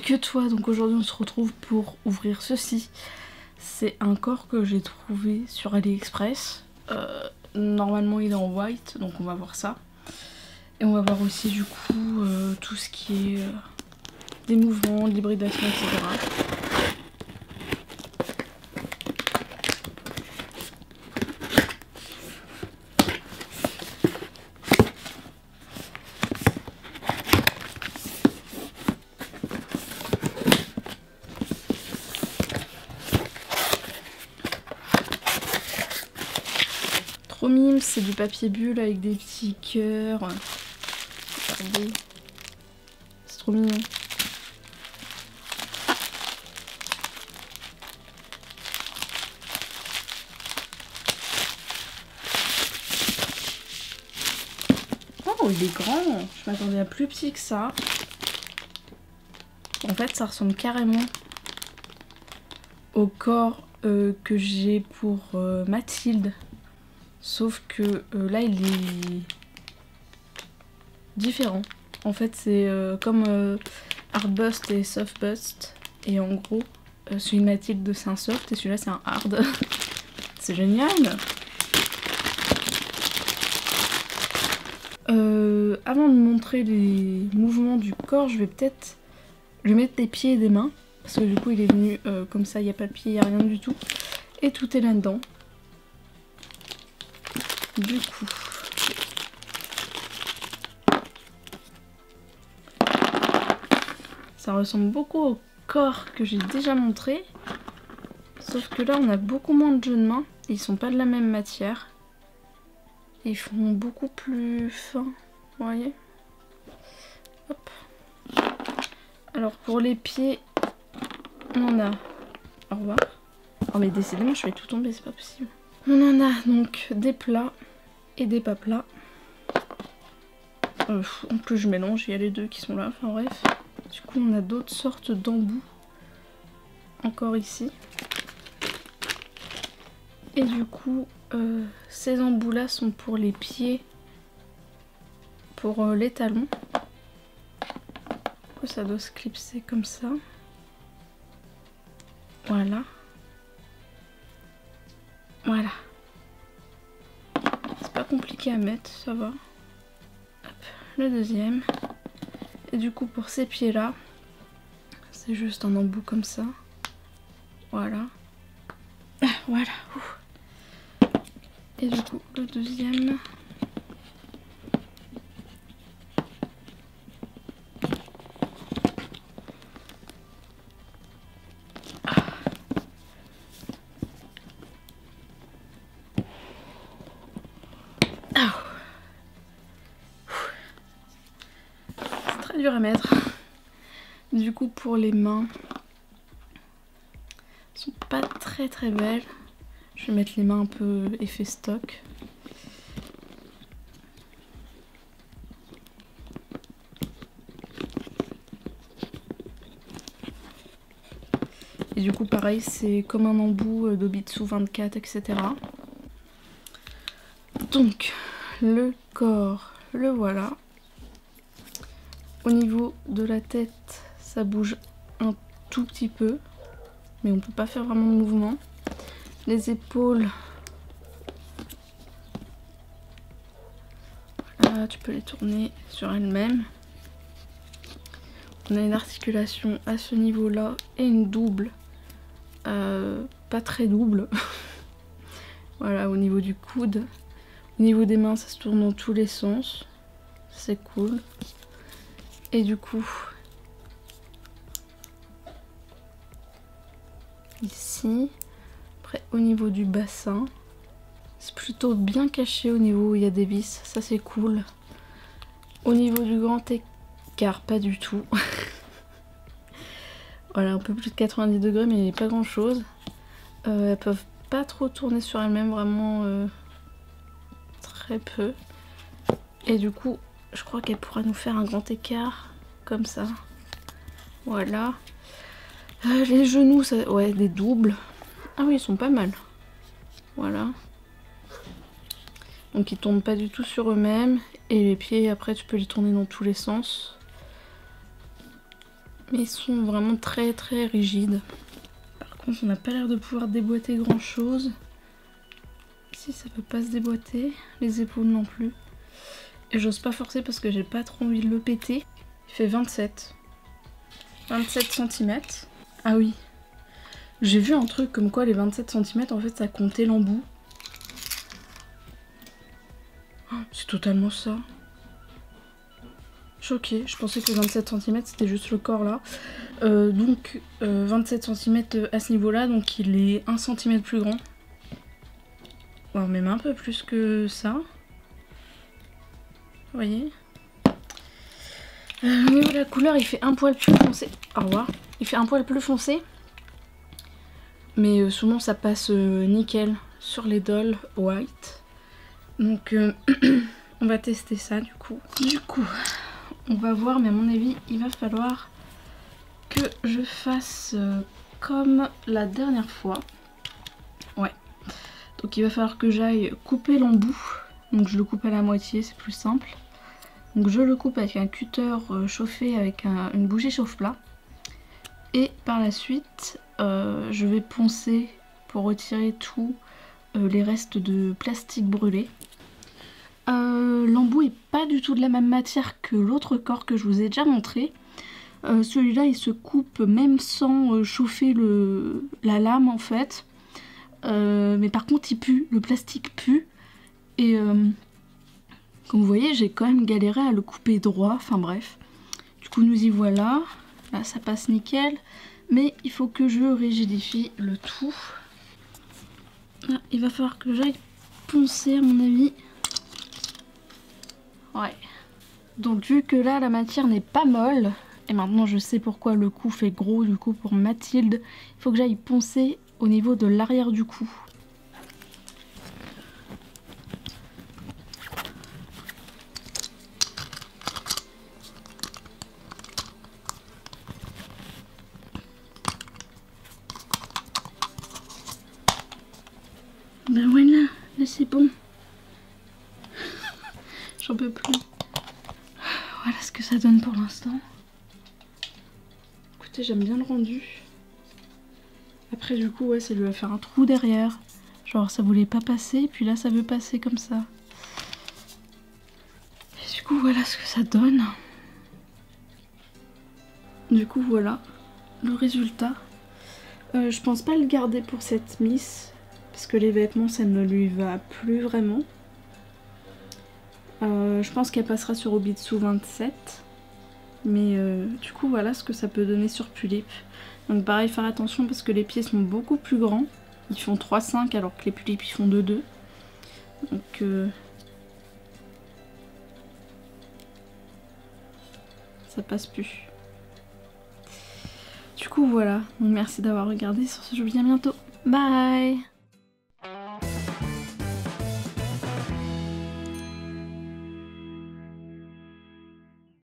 que toi. Donc aujourd'hui on se retrouve pour ouvrir ceci. C'est un corps que j'ai trouvé sur AliExpress. Normalement il est en white, donc on va voir ça. Et on va voir aussi du coup tout ce qui est des mouvements, de l'hybridation, etc. Trop mime, c'est du papier bulle avec des petits cœurs. Regardez, c'est trop mignon. Oh, il est grand. Je m'attendais à plus petit que ça. En fait, ça ressemble carrément au corps que j'ai pour Mathilde. Sauf que là, il est différent. En fait, c'est comme Hard Bust et Soft Bust. Et en gros, celui de Mathilde, c'est un soft et celui-là, c'est un hard. C'est génial! Avant de montrer les mouvements du corps, je vais peut-être lui mettre des pieds et des mains. Parce que du coup, il est venu comme ça, il n'y a pas de pied, il n'y a rien du tout. Et tout est là-dedans. Du coup... ça ressemble beaucoup au corps que j'ai déjà montré. Sauf que là, on a beaucoup moins de jeux de main. Ils sont pas de la même matière. Ils font beaucoup plus fins. Vous voyez? Hop. Alors pour les pieds, on en a... Au revoir. Oh mais décidément, je fais tout tomber, c'est pas possible. On en a donc des plats et des pas plats. En plus je mélange, il y a les deux qui sont là, enfin bref. Du coup on a d'autres sortes d'embouts. Encore ici. Et du coup, ces embouts là sont pour les pieds, pour les talons. Du coup ça doit se clipser comme ça. Voilà. Voilà. C'est pas compliqué à mettre, ça va. Hop, le deuxième. Et du coup pour ces pieds là, c'est juste un embout comme ça. Voilà. Ah, voilà. Ouh. Et du coup le deuxième. C'est très dur à mettre. Du coup pour les mains, elles sont pas très belles. Je vais mettre les mains un peu effet stock. Et du coup pareil, c'est comme un embout d'Obitsu 24, etc. Donc le corps, le voilà. Au niveau de la tête, ça bouge un tout petit peu, mais on peut pas faire vraiment de mouvement. Les épaules, voilà, tu peux les tourner sur elles-mêmes. On a une articulation à ce niveau-là et une double, pas très double. Voilà, au niveau du coude. Au niveau des mains, ça se tourne dans tous les sens. C'est cool. Et du coup, ici, après au niveau du bassin, c'est plutôt bien caché au niveau où il y a des vis, ça c'est cool. Au niveau du grand écart, pas du tout. Voilà, un peu plus de 90 degrés, mais pas grand chose. Elles peuvent pas trop tourner sur elles-mêmes, vraiment très peu. Et du coup, je crois qu'elle pourra nous faire un grand écart, comme ça. Voilà. Les genoux, ça... ouais, des doubles. Ah oui, ils sont pas mal. Voilà. Donc ils tournent pas du tout sur eux-mêmes. Et les pieds, après, tu peux les tourner dans tous les sens. Mais ils sont vraiment très très rigides. Par contre, on n'a pas l'air de pouvoir déboîter grand chose. Si, ça peut pas se déboîter. Les épaules non plus. Et j'ose pas forcer parce que j'ai pas trop envie de le péter. Il fait 27 cm. Ah oui. J'ai vu un truc comme quoi les 27 cm en fait ça comptait l'embout. Oh, c'est totalement ça. Choquée, je pensais que 27 cm c'était juste le corps là. 27 cm à ce niveau là, donc il est 1 cm plus grand. Voire même un peu plus que ça. Vous voyez. Au niveau de la couleur, il fait un poil plus foncé. Au revoir. Il fait un poil plus foncé. Mais souvent ça passe nickel sur les dolls white. Donc on va tester ça du coup. On va voir, mais à mon avis il va falloir que je fasse comme la dernière fois. Ouais. Donc il va falloir que j'aille couper l'embout. Donc je le coupe à la moitié, c'est plus simple. Donc je le coupe avec un cutter chauffé avec une bougie chauffe-plat. Et par la suite, je vais poncer pour retirer tous les restes de plastique brûlé. L'embout est pas du tout de la même matière que l'autre corps que je vous ai déjà montré. Celui-là il se coupe même sans chauffer la lame en fait. Mais par contre il pue, le plastique pue. Et comme vous voyez j'ai quand même galéré à le couper droit, enfin bref. Du coup nous y voilà. Là ça passe nickel, mais il faut que je rigidifie le tout. Là, il va falloir que j'aille poncer à mon avis. Ouais. Donc vu que là la matière n'est pas molle, et maintenant je sais pourquoi le cou fait gros du coup pour Mathilde, il faut que j'aille poncer au niveau de l'arrière du cou. Ben voilà, là c'est bon. J'en peux plus. Voilà ce que ça donne pour l'instant. Écoutez, j'aime bien le rendu. Après du coup, ouais, ça lui va faire un trou derrière. Genre ça voulait pas passer, puis là ça veut passer comme ça. Et du coup, voilà ce que ça donne. Du coup, voilà le résultat. Je pense pas le garder pour cette Miss. Parce que les vêtements ça ne lui va plus vraiment. Je pense qu'elle passera sur Obitsu 27. Mais du coup voilà ce que ça peut donner sur Pulip. Donc pareil, faire attention parce que les pieds sont beaucoup plus grands. Ils font 3,5 alors que les Pulip ils font 2,2. Donc ça passe plus. Du coup voilà, donc merci d'avoir regardé. Sur ce je vous dis à bientôt. Bye.